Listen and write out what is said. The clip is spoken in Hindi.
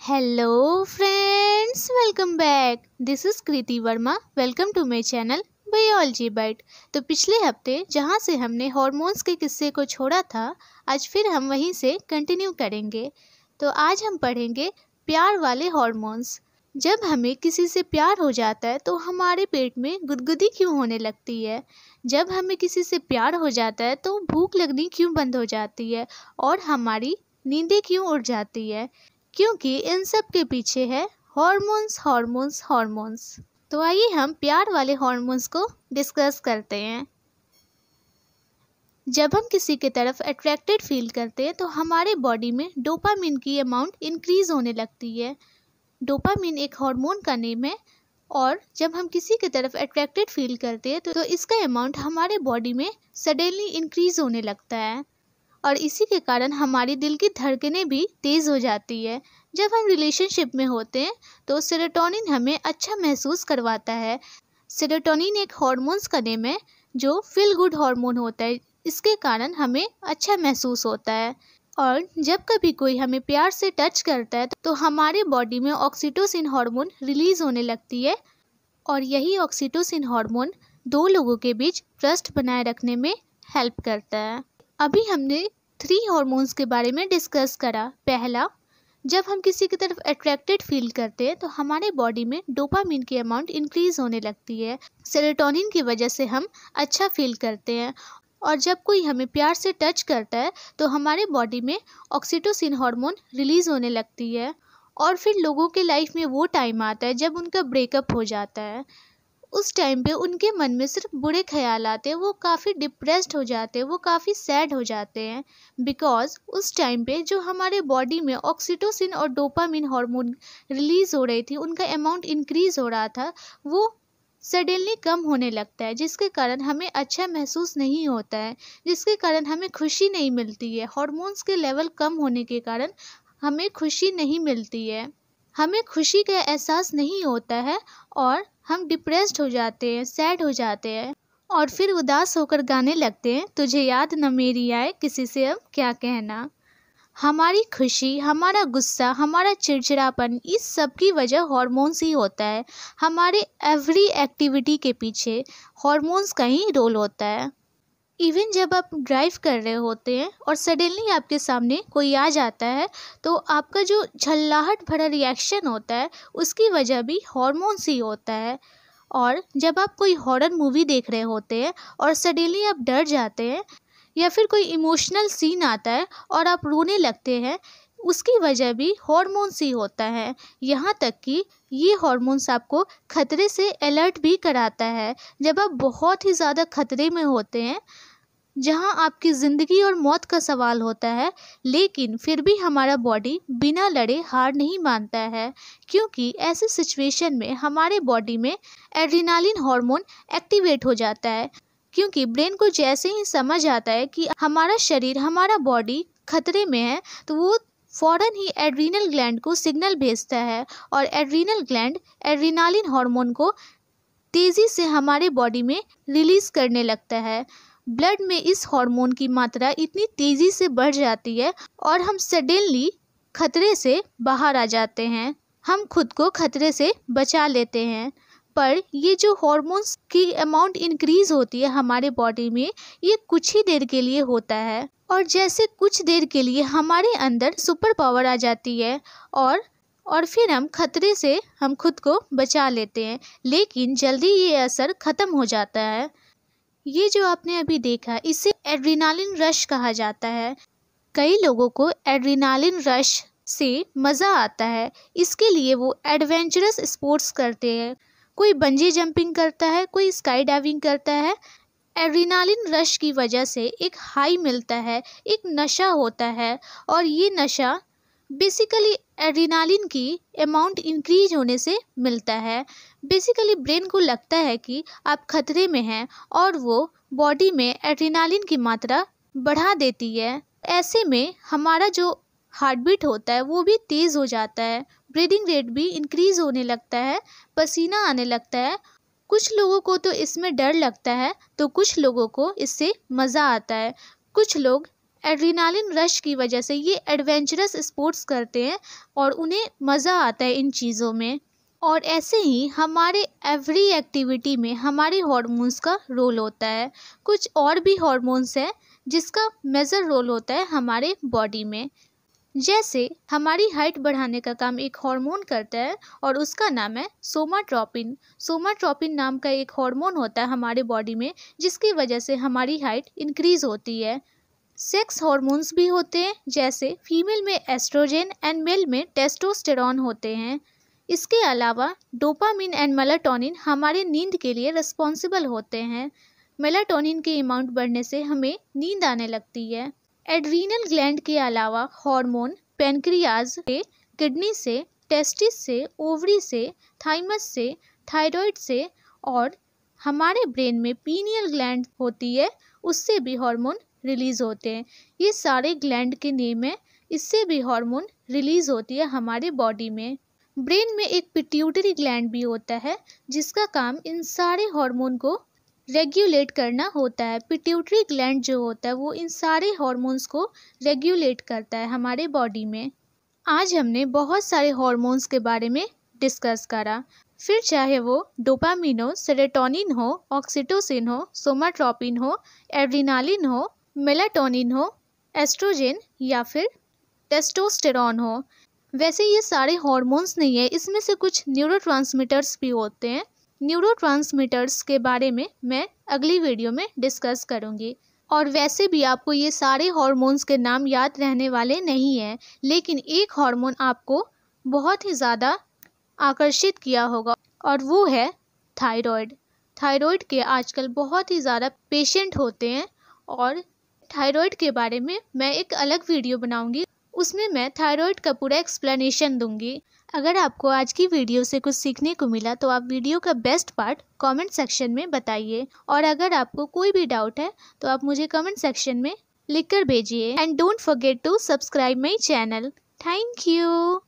Hello friends, welcome back. This is Kriti Verma. Welcome to my channel biology bite. तो पिछले हफ्ते जहां से हमने हॉर्मोन्स के किस्से को छोड़ा था, आज फिर हम वहीं से कंटिन्यू करेंगे। तो आज हम पढ़ेंगे प्यार वाले हॉर्मोन्स। जब हमें किसी से प्यार हो जाता है तो हमारे पेट में गुदगुदी क्यों होने लगती है? जब हमें किसी से प्यार हो जाता है तो भूख लगनी क्यों बंद हो जाती है और हमारी नींदें क्यों उड़ जाती है? क्योंकि इन सब के पीछे है हॉर्मोन्स हॉर्मोन्स हॉर्मोन्स। तो आइए हम प्यार वाले हॉर्मोन्स को डिस्कस करते हैं। जब हम किसी की तरफ अट्रैक्टेड फील करते हैं तो हमारे बॉडी में डोपामिन की अमाउंट इंक्रीज होने लगती है। डोपामिन एक हार्मोन का नेम है और जब हम किसी की तरफ अट्रैक्टेड फील करते हैं तो इसका अमाउंट हमारे बॉडी में सडनली इंक्रीज होने लगता है और इसी के कारण हमारी दिल की धड़कनें भी तेज़ हो जाती है। जब हम रिलेशनशिप में होते हैं तो सेरोटोनिन हमें अच्छा महसूस करवाता है। सेरोटोनिन एक हॉर्मोन्स का नेम है जो फील गुड हार्मोन होता है। इसके कारण हमें अच्छा महसूस होता है और जब कभी कोई हमें प्यार से टच करता है तो हमारे बॉडी में ऑक्सीटोसिन हार्मोन रिलीज होने लगती है और यही ऑक्सीटोसिन हार्मोन दो लोगों के बीच ट्रस्ट बनाए रखने में हेल्प करता है। अभी हमने 3 हॉर्मोन्स के बारे में डिस्कस करा। पहला, जब हम किसी की तरफ अट्रैक्टेड फील करते हैं तो हमारे बॉडी में डोपामिन की अमाउंट इंक्रीज होने लगती है। सेरोटोनिन की वजह से हम अच्छा फील करते हैं और जब कोई हमें प्यार से टच करता है तो हमारे बॉडी में ऑक्सीटोसिन हार्मोन रिलीज होने लगती है। और फिर लोगों के लाइफ में वो टाइम आता है जब उनका ब्रेकअप हो जाता है। उस टाइम पे उनके मन में सिर्फ बुरे ख्याल आते हैं, वो काफ़ी डिप्रेस्ड हो जाते हैं, वो काफ़ी सैड हो जाते हैं। बिकॉज उस टाइम पे जो हमारे बॉडी में ऑक्सीटोसिन और डोपामिन हार्मोन रिलीज़ हो रही थी, उनका अमाउंट इंक्रीज़ हो रहा था, वो सडनली कम होने लगता है जिसके कारण हमें अच्छा महसूस नहीं होता है, जिसके कारण हमें खुशी नहीं मिलती है। हार्मोन्स के लेवल कम होने के कारण हमें खुशी नहीं मिलती है, हमें खुशी का एहसास नहीं होता है और हम डिप्रेस्ड हो जाते हैं, सैड हो जाते हैं और फिर उदास होकर गाने लगते हैं, तुझे याद न मेरी आए किसी से अब क्या कहना। हमारी खुशी, हमारा गुस्सा, हमारा चिड़चिड़ापन, इस सब की वजह हॉर्मोन्स ही होता है। हमारे एवरी एक्टिविटी के पीछे हॉर्मोन्स का ही रोल होता है। इवन जब आप ड्राइव कर रहे होते हैं और सडनली आपके सामने कोई आ जाता है तो आपका जो झल्लाहट भरा रिएक्शन होता है उसकी वजह भी हॉर्मोन्स ही होता है। और जब आप कोई हॉरर मूवी देख रहे होते हैं और सडनली आप डर जाते हैं या फिर कोई इमोशनल सीन आता है और आप रोने लगते हैं, उसकी वजह भी हॉर्मोन्स ही होता है। यहाँ तक कि ये हॉर्मोन्स आपको खतरे से अलर्ट भी कराता है। जब आप बहुत ही ज़्यादा खतरे में होते हैं, जहाँ आपकी ज़िंदगी और मौत का सवाल होता है, लेकिन फिर भी हमारा बॉडी बिना लड़े हार नहीं मानता है, क्योंकि ऐसे सिचुएशन में हमारे बॉडी में एड्रेनालिन हार्मोन एक्टिवेट हो जाता है। क्योंकि ब्रेन को जैसे ही समझ आता है कि हमारा शरीर, हमारा बॉडी खतरे में है, तो वो फ़ौरन ही एड्रीनल ग्लैंड को सिग्नल भेजता है और एड्रीनल ग्लैंड एड्रेनालिन हार्मोन को तेज़ी से हमारे बॉडी में रिलीज़ करने लगता है। ब्लड में इस हार्मोन की मात्रा इतनी तेज़ी से बढ़ जाती है और हम सडनली खतरे से बाहर आ जाते हैं, हम खुद को खतरे से बचा लेते हैं। पर ये जो हार्मोन्स की अमाउंट इंक्रीज़ होती है हमारे बॉडी में, ये कुछ ही देर के लिए होता है और जैसे कुछ देर के लिए हमारे अंदर सुपर पावर आ जाती है और फिर हम खतरे से हम खुद को बचा लेते हैं, लेकिन जल्दी ये असर ख़त्म हो जाता है। ये जो आपने अभी देखा, इसे एड्रेनालिन रश कहा जाता है। कई लोगों को एड्रेनालिन रश से मज़ा आता है, इसके लिए वो एडवेंचरस स्पोर्ट्स करते हैं। कोई बंजी जंपिंग करता है, कोई स्काई डाइविंग करता है। एड्रेनालिन रश की वजह से एक हाई मिलता है, एक नशा होता है और ये नशा बेसिकली एड्रेनालिन की अमाउंट इंक्रीज होने से मिलता है। बेसिकली ब्रेन को लगता है कि आप खतरे में हैं और वो बॉडी में एड्रेनालिन की मात्रा बढ़ा देती है। ऐसे में हमारा जो हार्ट बीट होता है वो भी तेज़ हो जाता है, ब्रीदिंग रेट भी इंक्रीज होने लगता है, पसीना आने लगता है। कुछ लोगों को तो इसमें डर लगता है तो कुछ लोगों को इससे मज़ा आता है। कुछ लोग एड्रेनालिन रश की वजह से ये एडवेंचरस स्पोर्ट्स करते हैं और उन्हें मज़ा आता है इन चीज़ों में। और ऐसे ही हमारे एवरी एक्टिविटी में हमारे हार्मोन्स का रोल होता है। कुछ और भी हार्मोन्स हैं जिसका मेजर रोल होता है हमारे बॉडी में। जैसे हमारी हाइट बढ़ाने का काम एक हार्मोन करता है और उसका नाम है सोमाट्रोपिन। सोमाट्रोपिन नाम का एक हार्मोन होता है हमारे बॉडी में जिसकी वजह से हमारी हाइट इंक्रीज होती है। सेक्स हार्मोन्स भी होते हैं, जैसे फीमेल में एस्ट्रोजन एंड मेल में टेस्टोस्टेरॉन होते हैं। इसके अलावा डोपामिन एंड मेलाटोनिन हमारे नींद के लिए रिस्पॉन्सिबल होते हैं। मेलाटोनिन की अमाउंट बढ़ने से हमें नींद आने लगती है। एड्रीनल ग्लैंड के अलावा हार्मोन पैनक्रियाज से, किडनी से, टेस्टिस से, ओवरी से, थाइमस से, थायराइड से और हमारे ब्रेन में पीनियल ग्लैंड होती है, उससे भी हार्मोन रिलीज होते हैं। ये सारे ग्लैंड के नेम है, इससे भी हार्मोन रिलीज होती है हमारे बॉडी में। ब्रेन में एक पिट्यूटरी ग्लैंड भी होता है जिसका काम इन सारे हार्मोन को रेगुलेट करना होता है। पिट्यूटरी ग्लैंड जो होता है वो इन सारे हार्मोन्स को रेगुलेट करता है हमारे बॉडी में। आज हमने बहुत सारे हार्मोन्स के बारे में डिस्कस करा, फिर चाहे वो डोपामिन हो, सेरोटोनिन हो, ऑक्सीटोसिन हो, सोमाट्रोपिन हो, एड्रेनालिन हो, मेलाटोनिन हो, एस्ट्रोजन या फिर टेस्टोस्टेरॉन हो। वैसे ये सारे हार्मोन्स नहीं है, इसमें से कुछ न्यूरोट्रांसमीटर्स भी होते हैं। न्यूरोट्रांसमीटर्स के बारे में मैं अगली वीडियो में डिस्कस करूंगी। और वैसे भी आपको ये सारे हार्मोन्स के नाम याद रहने वाले नहीं हैं, लेकिन एक हार्मोन आपको बहुत ही ज़्यादा आकर्षित किया होगा और वो है थायराइड। थायराइड के आजकल बहुत ही ज़्यादा पेशेंट होते हैं और थायराइड के बारे में मैं एक अलग वीडियो बनाऊंगी, उसमें मैं थायराइड का पूरा एक्सप्लेनेशन दूंगी। अगर आपको आज की वीडियो से कुछ सीखने को मिला तो आप वीडियो का बेस्ट पार्ट कमेंट सेक्शन में बताइए, और अगर आपको कोई भी डाउट है तो आप मुझे कमेंट सेक्शन में लिखकर भेजिए। And don't forget to subscribe my channel. Thank you.